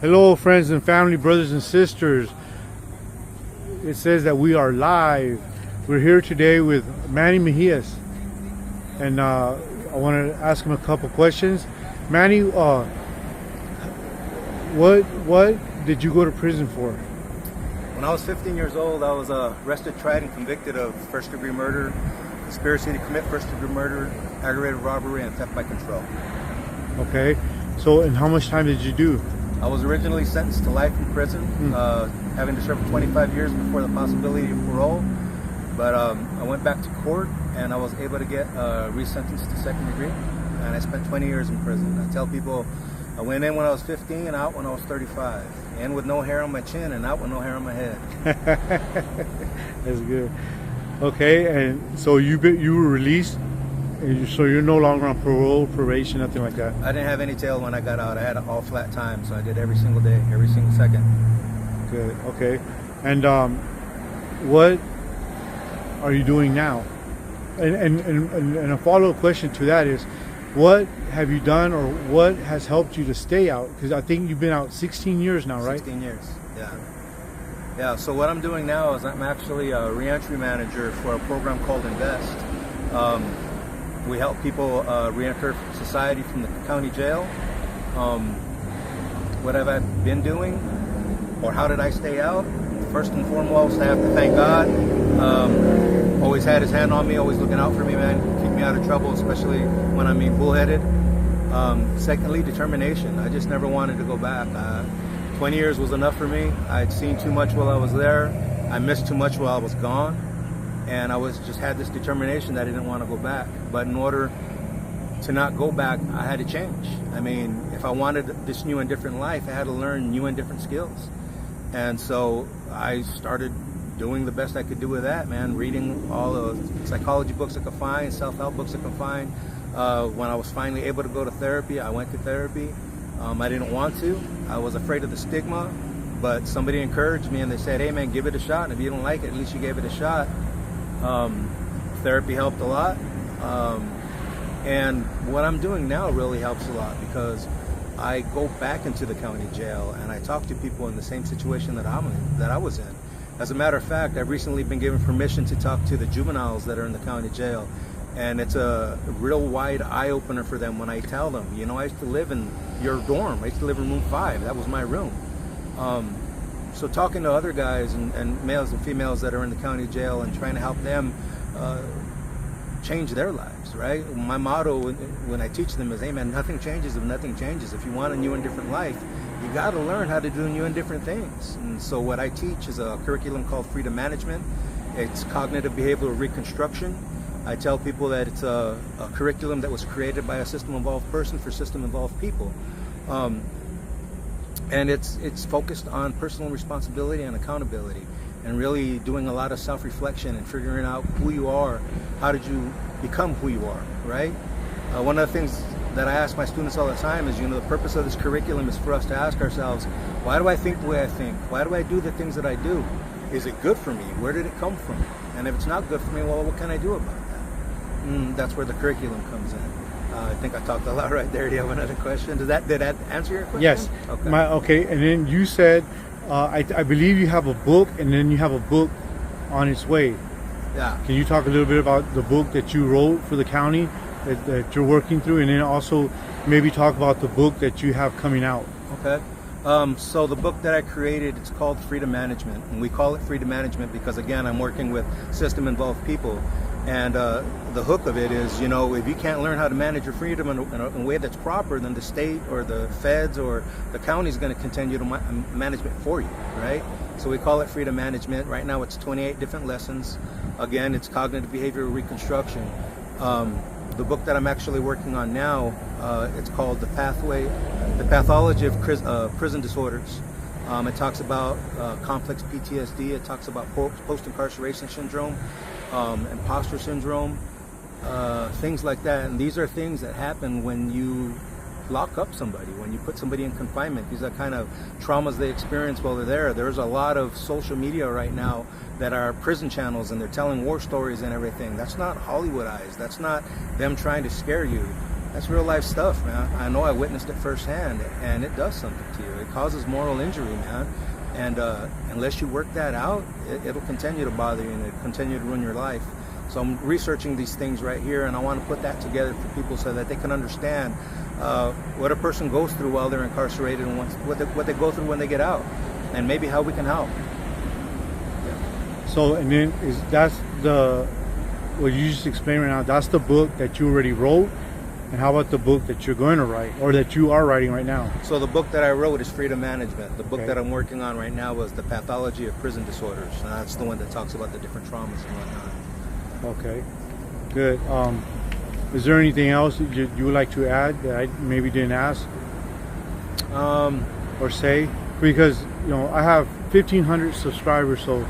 Hello, friends and family, brothers and sisters. It says that we are live. We're here today with Manny Mejias, and I want to ask him a couple questions. Manny, what did you go to prison for? When I was 15 years old, I was arrested, tried, and convicted of first-degree murder, conspiracy to commit first-degree murder, aggravated robbery, and theft by control. Okay, so and how much time did you do? I was originally sentenced to life in prison, having to serve 25 years before the possibility of parole. But I went back to court, and I was able to get resentenced to second degree, and I spent 20 years in prison. I tell people I went in when I was 15 and out when I was 35. In with no hair on my chin and out with no hair on my head. That's good. Okay, and so you were released, and so you're no longer on parole, probation, nothing like that? I didn't have any tail when I got out. I had an all-flat time, so I did every single day, every single second. Good, okay. And what are you doing now? And a follow-up question to that is, what have you done, or what has helped you to stay out? Because I think you've been out 16 years now, right? 16 years, yeah. Yeah, so what I'm doing now is I'm actually a reentry manager for a program called Invest. We help people reenter society from the county jail. What have I been doing, or how did I stay out? First and foremost, I have to thank God. Always had his hand on me, always looking out for me, man. Keep me out of trouble, especially when I'm being bullheaded. Secondly, determination. I just never wanted to go back. 20 years was enough for me. I'd seen too much while I was there. I missed too much while I was gone. And I just had this determination that I didn't want to go back. But in order to not go back, I had to change. I mean, if I wanted this new and different life, I had to learn new and different skills. And so I started doing the best I could do with that, man. Reading all the psychology books I could find, self-help books I could find. When I was finally able to go to therapy, I went to therapy. I didn't want to. I was afraid of the stigma, but somebody encouraged me and they said, hey man, give it a shot. And if you don't like it, at least you gave it a shot. Therapy helped a lot. And what I'm doing now really helps a lot, because I go back into the county jail and I talk to people in the same situation that I was in. As a matter of fact, I've recently been given permission to talk to the juveniles that are in the county jail. And it's a real wide eye-opener for them when I tell them, you know, I used to live in your dorm. I used to live in room 5. That was my room. So talking to other guys and males and females that are in the county jail and trying to help them change their lives, right? My motto when I teach them is, hey man, nothing changes if nothing changes. If you want a new and different life, you got to learn how to do new and different things. And so what I teach is a curriculum called Freedom Management. It's cognitive behavioral reconstruction. I tell people that it's a curriculum that was created by a system-involved person for system-involved people. And it's focused on personal responsibility and accountability, and really doing a lot of self-reflection and figuring out who you are. How did you become who you are, right? One of the things that I ask my students all the time is, you know, the purpose of this curriculum is for us to ask ourselves, why do I think the way I think? Why do I do the things that I do? Is it good for me? Where did it come from? And if it's not good for me, well, what can I do about that? That's where the curriculum comes in. I think I talked a lot right there. Do you have another question? Did that answer your question? Yes. Okay. Okay. And then you said, I believe you have a book, and then you have a book on its way. Yeah. Can you talk a little bit about the book that you wrote for the county that you're working through, and then also maybe talk about the book that you have coming out? Okay. So the book that I created, it's called Freedom Management, and we call it Freedom Management because, again, I'm working with system-involved people. And the hook of it is, you know, if you can't learn how to manage your freedom in a way that's proper, then the state or the feds or the county is going to continue to manage it for you, right? So we call it Freedom Management. Right now it's 28 different lessons. Again, it's cognitive behavioral reconstruction. The book that I'm actually working on now, it's called The Pathology of Prison Disorders. It talks about complex PTSD. It talks about post-incarceration syndrome, imposter syndrome, things like that. And these are things that happen when you lock up somebody, when you put somebody in confinement. These are kind of traumas they experience while they're there. There's a lot of social media right now that are prison channels, and they're telling war stories and everything. That's not Hollywoodized. That's not them trying to scare you. That's real life stuff, man. I know I witnessed it firsthand, and it does something to you. It causes moral injury, man. And unless you work that out, it'll continue to bother you, and it'll continue to ruin your life. So I'm researching these things right here, and I want to put that together for people so that they can understand what a person goes through while they're incarcerated, and what they go through when they get out, and maybe how we can help. So, and then that's what you just explained right now, that's the book that you already wrote? And how about the book that you're going to write, or that you are writing right now? So the book that I wrote is Freedom Management. The book that I'm working on right now was The Pathology of Prison Disorders. And that's the one that talks about the different traumas and whatnot. Okay, good. Is there anything else that you would like to add that I maybe didn't ask or say? Because, you know, I have 1,500 subscribers, so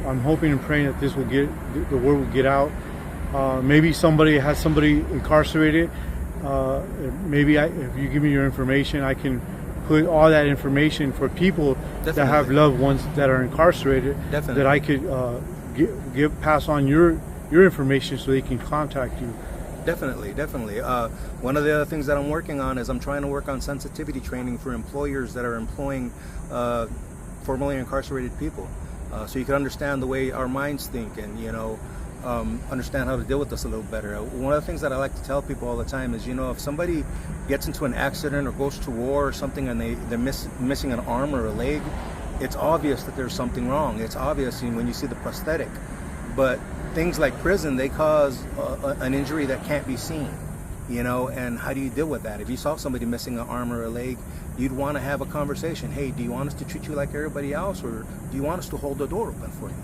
I'm hoping and praying that the word will get out. Maybe somebody has somebody incarcerated. Maybe if you give me your information, I can put all that information for people that have loved ones that are incarcerated. That I could pass on your information so they can contact you. Definitely. One of the other things that I'm working on is I'm trying to work on sensitivity training for employers that are employing formerly incarcerated people, so you can understand the way our minds think, and understand how to deal with this a little better. One of the things that I like to tell people all the time is, if somebody gets into an accident or goes to war or something, and they're missing an arm or a leg, it's obvious that there's something wrong. It's obvious when you see the prosthetic. But things like prison, they cause an injury that can't be seen, and how do you deal with that? If you saw somebody missing an arm or a leg, you'd want to have a conversation. Hey, do you want us to treat you like everybody else, or do you want us to hold the door open for you?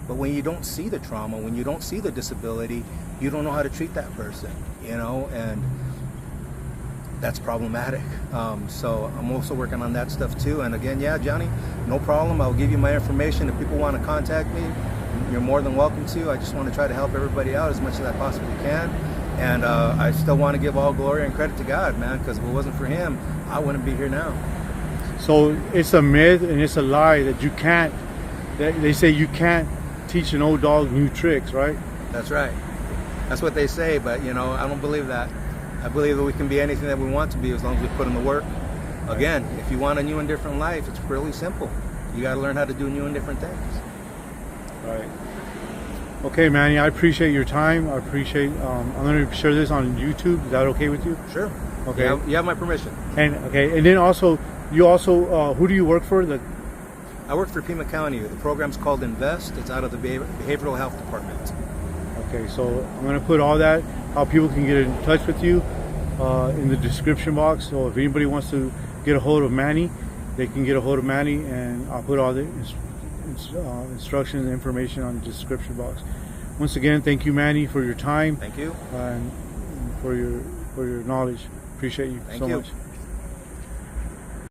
But when you don't see the trauma, when you don't see the disability, you don't know how to treat that person, and that's problematic. So I'm also working on that stuff too. And again, yeah, Johnny, no problem. I'll give you my information. If people want to contact me, you're more than welcome to. I just want to try to help everybody out as much as I possibly can. And I still want to give all glory and credit to God, man, because if it wasn't for Him, I wouldn't be here now. So it's a myth and it's a lie that you can't, they say you can't teach an old dog new tricks, right? That's right. That's what they say, but I don't believe that. I believe that we can be anything that we want to be as long as we put in the work. Again, if you want a new and different life, it's really simple. You got to learn how to do new and different things. Right. Okay, Manny, I appreciate your time. I appreciate, I'm going to share this on YouTube. Is that okay with you? Sure. Okay. You have my permission. And then also, who do you work for? I work for Pima County. The program's called Invest. It's out of the Behavioral Health Department. Okay, so I'm going to put all that, how people can get in touch with you, in the description box. So if anybody wants to get a hold of Manny, they can get a hold of Manny, and I'll put all the instructions and information on the description box. Once again, thank you, Manny, for your time. Thank you. And for your knowledge. Appreciate you so much.